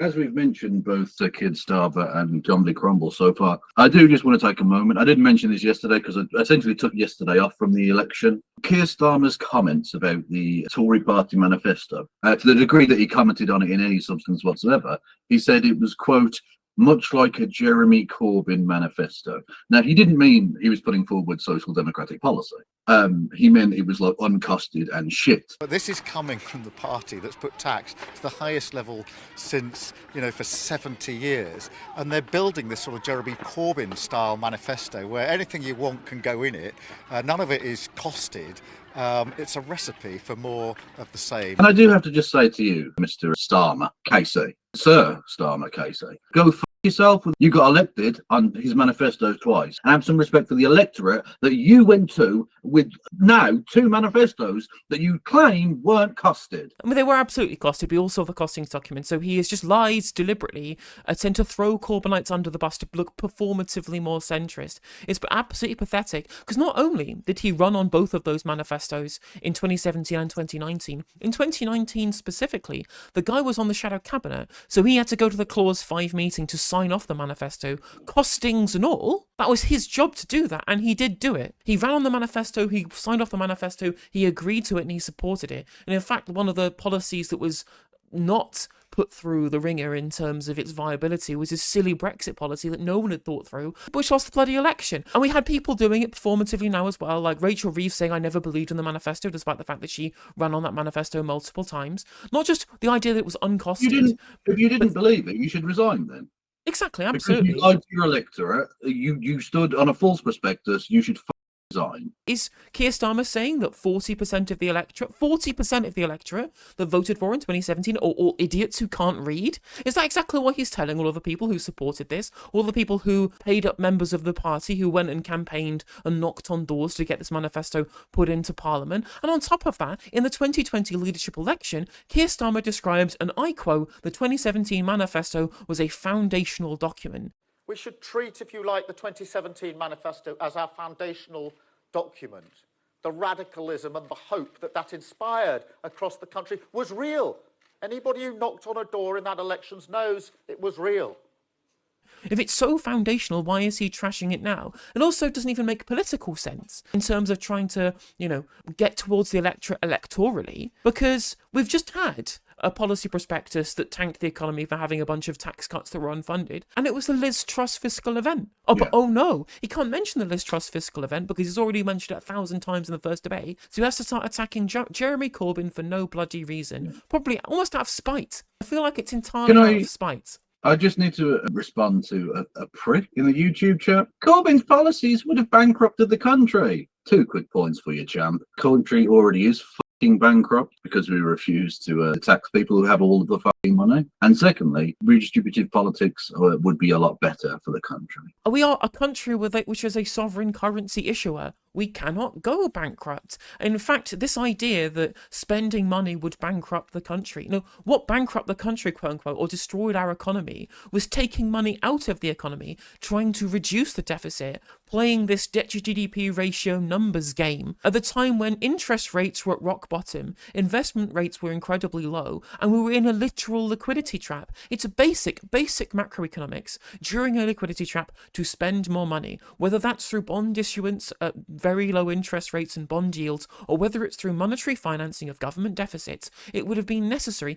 As we've mentioned, both Keir Starmer and Dominic Cromwell so far, I do just want to take a moment. I didn't mention this yesterday because I essentially took yesterday off from the election. Keir Starmer's comments about the Tory party manifesto, to the degree that he commented on it in any substance whatsoever, he said it was, quote, much like a Jeremy Corbyn manifesto. Now, he didn't mean he was putting forward social democratic policy. He meant it was like uncosted and shit. But this is coming from the party that's put tax to the highest level since, for 70 years. And they're building this sort of Jeremy Corbyn style manifesto where anything you want can go in it. None of it is costed. It's a recipe for more of the same. And I do have to just say to you, Mr. Starmer, Casey, Sir Starmer Casey, go f yourself. You got elected on his manifesto twice. And have some respect for the electorate that you went to with now two manifestos that you claim weren't costed. I mean, they were absolutely costed. We also have the costings document. So he has just lied deliberately, tend to throw Corbynites under the bus to look performatively more centrist. It's absolutely pathetic because not only did he run on both of those manifestos in 2017 and 2019, in 2019 specifically, the guy was on the shadow cabinet. So he had to go to the Clause 5 meeting to sign off the manifesto, costings and all. That was his job to do that, and he did do it. He ran on the manifesto, he signed off the manifesto, he agreed to it, and he supported it. And in fact, one of the policies that was not put through the ringer in terms of its viability was this silly Brexit policy that no one had thought through, which lost the bloody election. And we had people doing it performatively now as well, like Rachel Reeves saying, I never believed in the manifesto, despite the fact that she ran on that manifesto multiple times. Not just the idea that it was uncosted. If you didn't believe it, you should resign then. Exactly, absolutely. Because you lied to your electorate, you stood on a false prospectus, you should resign. Is Keir Starmer saying that 40% of the electorate that voted for in 2017 are all idiots who can't read? Is that exactly what he's telling all of the people who supported this? All the people who paid up members of the party who went and campaigned and knocked on doors to get this manifesto put into Parliament? And on top of that, in the 2020 leadership election, Keir Starmer describes, and I quote, the 2017 manifesto was a foundational document. We should treat, if you like, the 2017 manifesto as our foundational document. The radicalism and the hope that inspired across the country was real. Anybody who knocked on a door in that elections knows it was real. If it's so foundational, why is he trashing it now? It also doesn't even make political sense in terms of trying to, get towards the electorate electorally, because we've just had a policy prospectus that tanked the economy for having a bunch of tax cuts that were unfunded, and it was the Liz Truss fiscal event. But oh no, he can't mention the Liz Truss fiscal event because he's already mentioned it 1,000 times in the first debate, so he has to start attacking Jeremy Corbyn for no bloody reason, probably almost out of spite. I feel like it's entirely out of spite. I just need to respond to a prick in the YouTube chat. Corbyn's policies would have bankrupted the country. 2 quick points for you, champ. Country already is fucking bankrupt because we refuse to tax people who have all of the fucking money. And secondly, redistributive politics would be a lot better for the country. We are a country which is a sovereign currency issuer. We cannot go bankrupt. In fact, this idea that spending money would bankrupt the country, what bankrupt the country, quote unquote, or destroyed our economy was taking money out of the economy, trying to reduce the deficit, playing this debt to GDP ratio numbers game at the time when interest rates were at rock bottom, investment rates were incredibly low, and we were in a literal liquidity trap. It's a basic macroeconomics during a liquidity trap to spend more money, whether that's through bond issuance at very low interest rates and bond yields, or whether it's through monetary financing of government deficits. It would have been necessary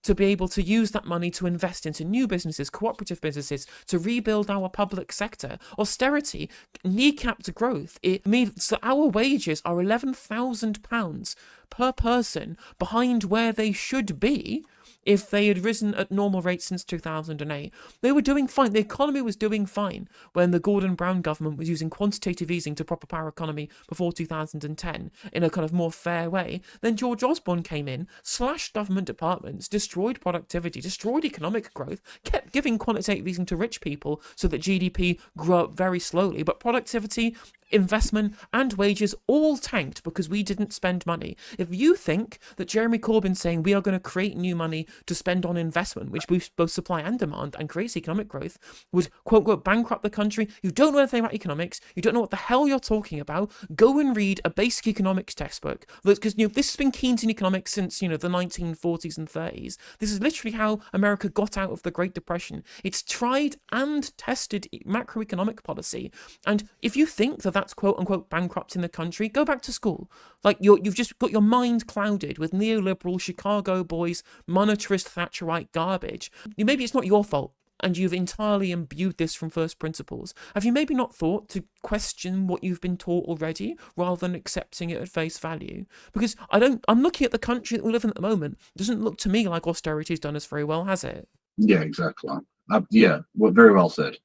to be able to use that money to invest into new businesses, cooperative businesses, to rebuild our public sector. Austerity kneecapped growth. It means that our wages are £11,000 per person behind where they should be if they had risen at normal rates since 2008. They were doing fine. The economy was doing fine when the Gordon Brown government was using quantitative easing to prop up our economy before 2010 in a kind of more fair way. Then George Osborne came in, slashed government departments, destroyed productivity, destroyed economic growth, kept giving quantitative easing to rich people so that GDP grew up very slowly, but productivity investment and wages all tanked because we didn't spend money. If you think that Jeremy Corbyn saying we are going to create new money to spend on investment, which boosts both supply and demand and creates economic growth, would quote unquote bankrupt the country, you don't know anything about economics, you don't know what the hell you're talking about, go and read a basic economics textbook. Because this has been Keynesian economics since the 1940s and 30s. This is literally how America got out of the Great Depression. It's tried and tested macroeconomic policy. And if you think that that's quote unquote bankrupting the country, go back to school. Like you've just got your mind clouded with neoliberal Chicago boys, monetarist Thatcherite garbage. Maybe it's not your fault, and you've entirely imbued this from first principles. Have you maybe not thought to question what you've been taught already rather than accepting it at face value? Because I'm looking at the country that we live in at the moment. It doesn't look to me like austerity's done us very well, has it? Yeah, exactly. Well, very well said.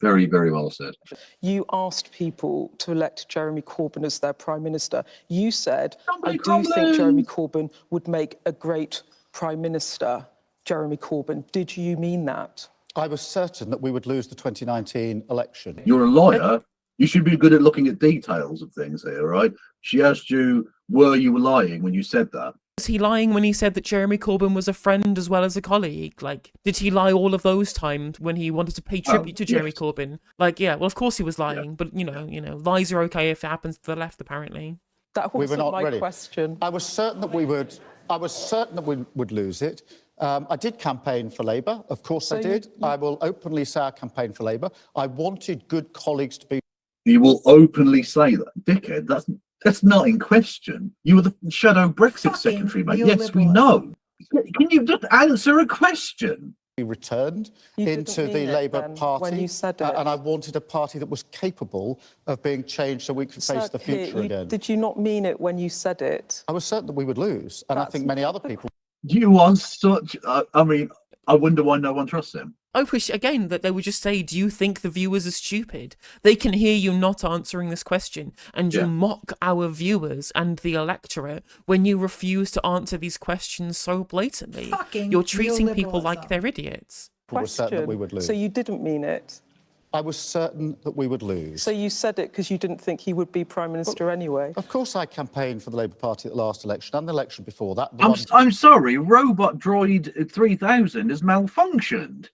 Very, very well said. You asked people to elect Jeremy Corbyn as their Prime Minister. You said, I do Crumbling. think Jeremy Corbyn would make a great Prime Minister. Jeremy Corbyn, did you mean that? I was certain that we would lose the 2019 election. You're a lawyer. You should be good at looking at details of things here, right? She asked you, were you lying when you said that? Was he lying when he said that Jeremy Corbyn was a friend as well as a colleague? Like, did he lie all of those times when he wanted to pay tribute to Jeremy yes. Corbyn? Like, yeah, well, of course he was lying, but lies are okay if it happens to the left, apparently. That We were wasn't not my ready. question. I was certain that we would lose it. I did campaign for Labour. Of course I did. I will openly say I campaigned for Labour. I wanted good colleagues to be... You will openly say that, dickhead. That's not in question. You were the shadow Brexit secretary, mate. Yes, we know. Can you just answer a question? returned You into didn't the mean it Labour then, Party. when you said it. And I wanted a party that was capable of being changed so we could face Sir the Keir, future again. Did you not mean it when you said it? I was certain that we would lose, and I That's think many not other the people. You are such. I wonder why no one trusts him. I wish, again, that they would just say, do you think the viewers are stupid? They can hear you not answering this question, and you Yeah. mock our viewers and the electorate when you refuse to answer these questions so blatantly. Fucking You're treating people neoliberalism. like they're idiots. were certain that we would lose. So you didn't mean it? I was certain that we would lose. So you said it because you didn't think he would be Prime Minister anyway? Of course, I campaigned for the Labour Party at the last election and the election before that. The I'm, one- I'm sorry, Robot Droid 3000 has malfunctioned.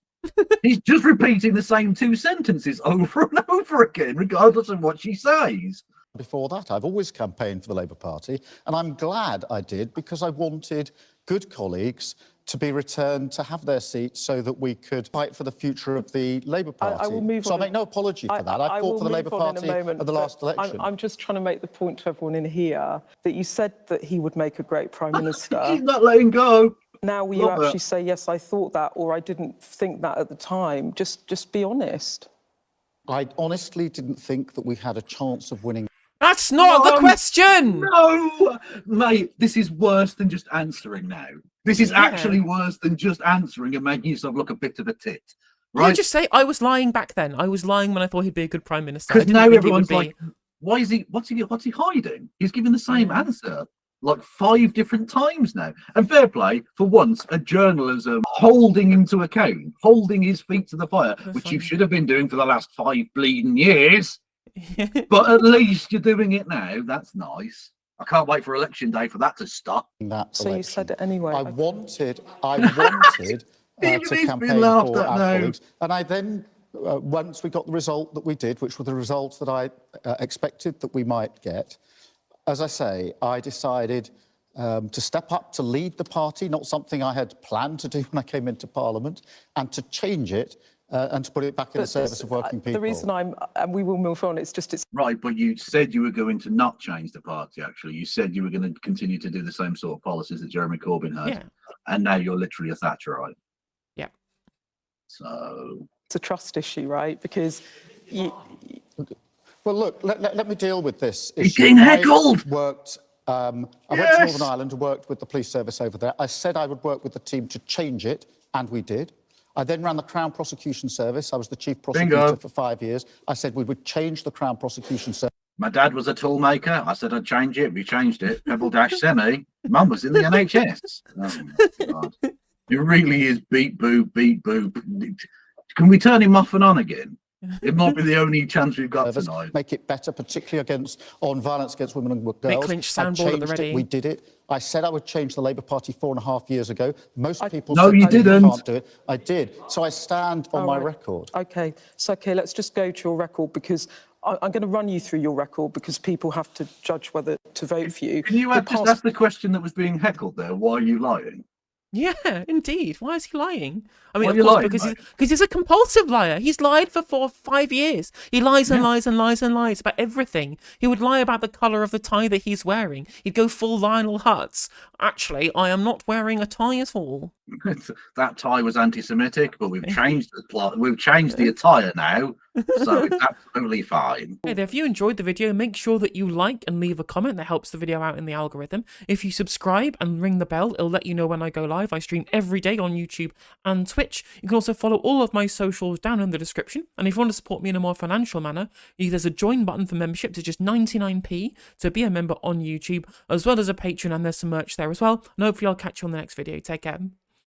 He's just repeating the same two sentences over and over again, regardless of what she says. Before that, I've always campaigned for the Labour Party, and I'm glad I did because I wanted good colleagues to be returned to have their seats so that we could fight for the future of the Labour Party. I will move so on. I make no apology for that. I will fought for the move Labour on in a Party moment, at the but last election. I'm just trying to make the point to everyone in here that you said that he would make a great Prime He's Minister. not letting go. Now will you Love it. actually say, yes, I thought that, or I didn't think that at the time? Just be honest. I honestly didn't think that we had a chance of winning. That's not the question! No, mate, this is worse than just answering now. This is Yeah. actually worse than just answering and making yourself look a bit of a tit. You Right? just say, I was lying back then. I was lying when I thought he'd be a good Prime Minister. I Because didn't now think he everyone's would be. like, why is he what's he hiding? He's giving the same answer like 5 different times now. And fair play, for once, a journalism holding him to account, holding his feet to the fire, which you fine. should have been doing for the last 5 bleeding years. But at least you're doing it now. That's nice. I can't wait for election day for that to stop. That So you election. said it anyway. I wanted Even to he's campaign been laughed for at our now. colleagues. And I then, once we got the result that we did, which were the results that I expected that we might get, as I say, I decided to step up to lead the party, not something I had planned to do when I came into Parliament, and to change it and to put it back in the service of working people. The reason and we will move on, it's Right, but you said you were going to not change the party, actually. You said you were going to continue to do the same sort of policies that Jeremy Corbyn had. Yeah. And now you're literally a Thatcherite. Yeah. So, a trust issue, right? Because you, Well, look, let me deal with this He's issue. getting heckled! I went to Yes! Northern Ireland and worked with the police service over there. I said I would work with the team to change it, and we did. I then ran the Crown Prosecution Service. I was the chief prosecutor Bingo. for 5 years. I said we would change the Crown Prosecution Service. my dad was a tool maker. I said I'd change it. We changed it. Pebble Dash Semi. Mum was in the NHS. Oh, my God. It really is beep, boop, beep, boop. Can we turn him off and on again? It might be the only chance we've got Service, tonight. make it better, particularly on violence against women and girls. Mick Lynch soundboard at the ready. We did it. I said I would change the Labour Party 4.5 years ago. Most people No, said you didn't. can't do it. I did. So I stand on my record. Okay, so let's just go to your record, because I'm going to run you through your record, because people have to judge whether to vote for you. Can you just ask the question that was being heckled there? Why are you lying? Yeah, indeed. Why is he lying? I mean, Why of are you course, lying, because he's a compulsive liar. He's lied for 4 or 5 years. He lies and lies and lies and lies about everything. He would lie about the colour of the tie that he's wearing. He'd go full Lionel Hutz. Actually, I am not wearing a tie at all. That tie was anti-Semitic, but we've changed the plot. We've changed the attire now, so it's absolutely fine. Hey there, if you enjoyed the video, make sure that you like and leave a comment. That helps the video out in the algorithm. If you subscribe and ring the bell, it'll let you know when I go live. I stream every day on YouTube and Twitch. You can also follow all of my socials down in the description. And if you want to support me in a more financial manner, there's a join button for membership to just 99p to be a member on YouTube, as well as a Patreon, and there's some merch there as well. And hopefully I'll catch you on the next video. Take care.